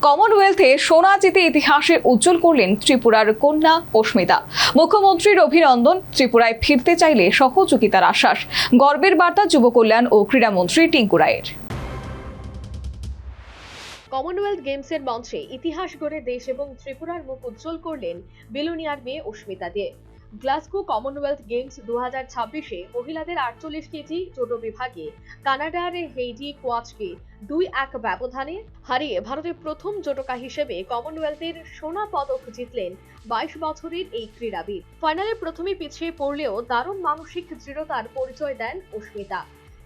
কমনওয়েলথে সোনা জিতে ইতিহাসে উজ্জ্বল করলেন ত্রিপুরার কন্যা অস্মিতা। মুখ্যমন্ত্রীর অভিনন্দন, ত্রিপুরায় ফিরতে চাইলে সহযোগিতার আশ্বাস। গর্বের বার্তা যুব কল্যাণ ও ক্রীড়ামন্ত্রী টিঙ্কু রায়ের। কমনওয়েলথ গেমসের মঞ্চে ইতিহাস গড়ে দেশ এবং ত্রিপুরার মুখ উজ্জ্বল করলেন বিলোনিয়ার মেয়ে অস্মিতা দে। গ্লাসগো কমনওয়েলথ গেমস 2026-এ মহিলাদের 48 কেজি জুডো বিভাগে কানাডার হেইডি কোয়াচকে 2-1 ব্যবধানে হারিয়ে ভারতের প্রথম জুডোকা হিসেবে কমনওয়েলথের সোনা পদক জিতলেন 22 বছরের এই ক্রীড়াবিদ। ফাইনালে প্রথমে পিছিয়ে পড়লেও দারুণ মানসিক দৃঢ়তার পরিচয় দেন অস্মিতা।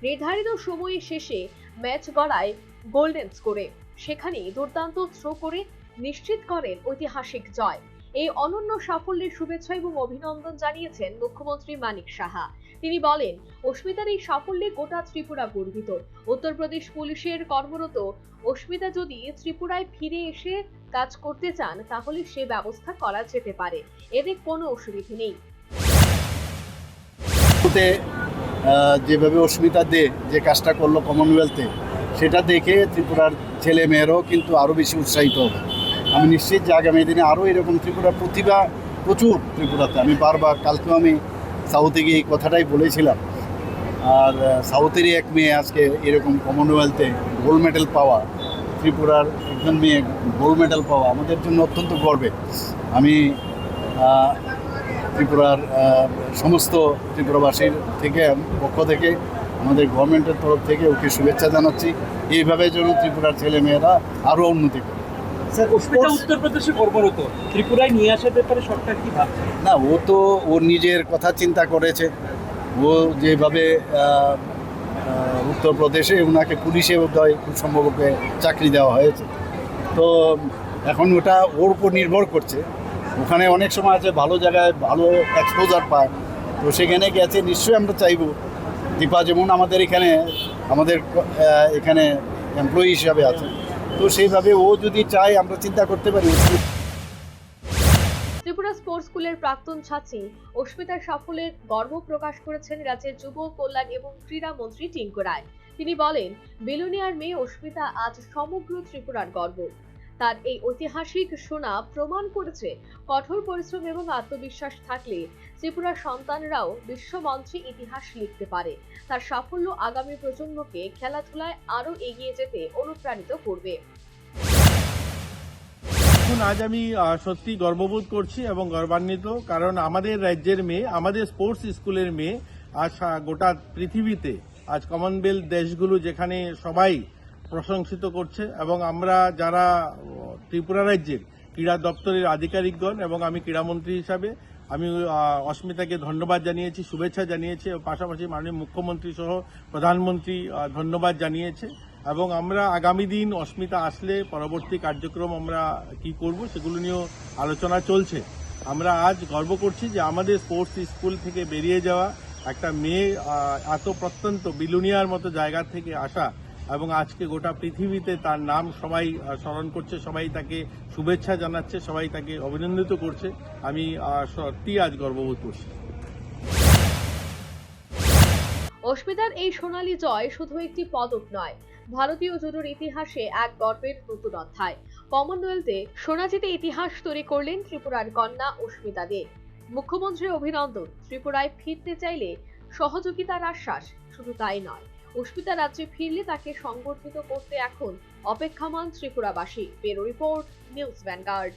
নির্ধারিত সময় শেষে ম্যাচ গড়ায় গোল্ডেন স্কোরে, সেখানেই দুর্দান্ত থ্রো করে নিশ্চিত করেন ঐতিহাসিক জয়। এই অনন্য সাফল্যের শুভেচ্ছা এবং অভিনন্দন জানিয়েছেন মুখ্যমন্ত্রী মানিক সাহা। তিনি বলেন, অস্মিতার এই সাফল্যে গোটা ত্রিপুরা গর্বিত। উত্তরপ্রদেশ পুলিশের কর্মরত অস্মিতা যদি ত্রিপুরায় ফিরে এসে কাজ করতে চান তাহলে সে ব্যবস্থা করা যেতে পারে, এতে কোনো অসুবিধা নেই। যেভাবে অস্মিতা দে যে কাজটা করলো কমনওয়েলথে, সেটা দেখে ত্রিপুরার ছেলে মেয়েরাও কিন্তু আরও বেশি উৎসাহিত হবে। আমি নিশ্চিত যে আগামী দিনে আরও এরকম ত্রিপুরার প্রতিভা প্রচুর ত্রিপুরাতে। আমি বারবার কালকেও আমি সাউথে গিয়ে এই কথাটাই বলেছিলাম। আর সাউথেরই এক মেয়ে আজকে এরকম কমনওয়েলথে গোল্ড মেডেল পাওয়া, ত্রিপুরার একজন মেয়ে গোল্ড মেডেল পাওয়া আমাদের জন্য অত্যন্ত গর্বের। আমি ত্রিপুরার সমস্ত ত্রিপুরাবাসীর পক্ষ থেকে আমাদের গভর্নমেন্টের তরফ থেকে ওকে শুভেচ্ছা জানাচ্ছি। এইভাবে যেন ত্রিপুরার ছেলে মেয়েরা আরও উন্নতি করে। উত্তরপ্রদেশে কর্মরত, ত্রিপুরায় নিয়ে আসার ব্যাপারে সরকার কি ভাবছে? না, ও তো ওর নিজের কথা চিন্তা করেছে। ও যেভাবে উত্তরপ্রদেশে ওনাকে পুলিশে বোধহয় খুব সম্ভব ওকে চাকরি দেওয়া হয়েছে, তো এখন ওটা ওর উপর নির্ভর করছে। ওখানে অনেক সময় আছে ভালো জায়গায় ভালো এক্সপোজার পায়, তো সেখানে গেছে। নিশ্চয়ই আমরা চাইব দীপা যেমন আমাদের এখানে এমপ্লয়ি হিসাবে আছে, তো সেইভাবে ও যদি চায় আমরা চিন্তা করতে পারি। ত্রিপুরা স্পোর্টস স্কুলের প্রাক্তন ছাত্রী অস্মিতার সাফল্যের গর্ব প্রকাশ করেছেন রাজ্যের যুব কল্যাণ এবং ক্রীড়া মন্ত্রী টিঙ্কু রায়। তিনি বলেন, বিলোনিয়ার মেয়ে অস্মিতা আজ সমগ্র ত্রিপুরার গর্ব। তার এই ঐতিহাসিক সোনা প্রমাণ করেছে কঠোর পরিশ্রম এবং আত্মবিশ্বাস থাকলে ত্রিপুরার সন্তানরাও বিশ্বমঞ্চে ইতিহাস লিখতে পারে। তার সাফল্য আগামী প্রজন্মকে খেলাধুলায় আরও এগিয়ে যেতে অনুপ্রাণিত করবে। আজ আমি সত্যি গর্ববোধ করছি এবং গর্বান্বিত, কারণ আমাদের রাজ্যের মেয়ে, আমাদের স্পোর্টস স্কুলের মেয়ে আজ গোটা পৃথিবীতে, আজ কমনওয়েলথ দেশগুলো যেখানে সবাই প্রশংসিত করছে, এবং আমরা যারা ত্রিপুরা রাজ্যের ক্রীড়া দপ্তরের আধিকারিকগণ এবং আমি ক্রীড়ামন্ত্রী হিসাবে আমি অস্মিতাকে ধন্যবাদ জানিয়েছি, শুভেচ্ছা জানিয়েছি। পাশাপাশি মাননীয় মুখ্যমন্ত্রী সহ প্রধানমন্ত্রী ধন্যবাদ জানিয়েছে। এবং আমরা আগামী দিন অস্মিতা আসলে পরবর্তী কার্যক্রম আমরা কি করব সেগুলো নিয়েও আলোচনা চলছে। আমরা আজ গর্ব করছি যে আমাদের স্পোর্টস স্কুল থেকে বেরিয়ে যাওয়া একটা মেয়ে এত প্রত্যন্ত বিলোনিয়ার মতো জায়গা থেকে আসা, এবং আজকে গোটা পৃথিবীতে তার নাম সবাই স্মরণ করছে, সবাই তাকে শুভেচ্ছা জানাচ্ছে, সবাই তাকে অভিনন্দিত করছে। আমি সত্যি আজ গর্ববোধ করছি। অস্মিতার এই সোনালী জয় শুধু একটি পদক নয়, ভারতীয় জুডোর ইতিহাসে এক গর্বের নতুন অধ্যায়। কমনওয়েলথে সোনা জিতে ইতিহাস তৈরি করলেন ত্রিপুরার কন্যা অস্মিতা দে। মুখ্যমন্ত্রীর অভিনন্দন, ত্রিপুরায় ফিরতে চাইলে সহযোগিতার আশ্বাস। শুধু তাই নয়, অস্মিতা রাজ্যে ফিরলে তাকে সংবর্ধিত করতে এখন অপেক্ষমাণ ত্রিপুরাবাসী। Bureau report, News vanguard.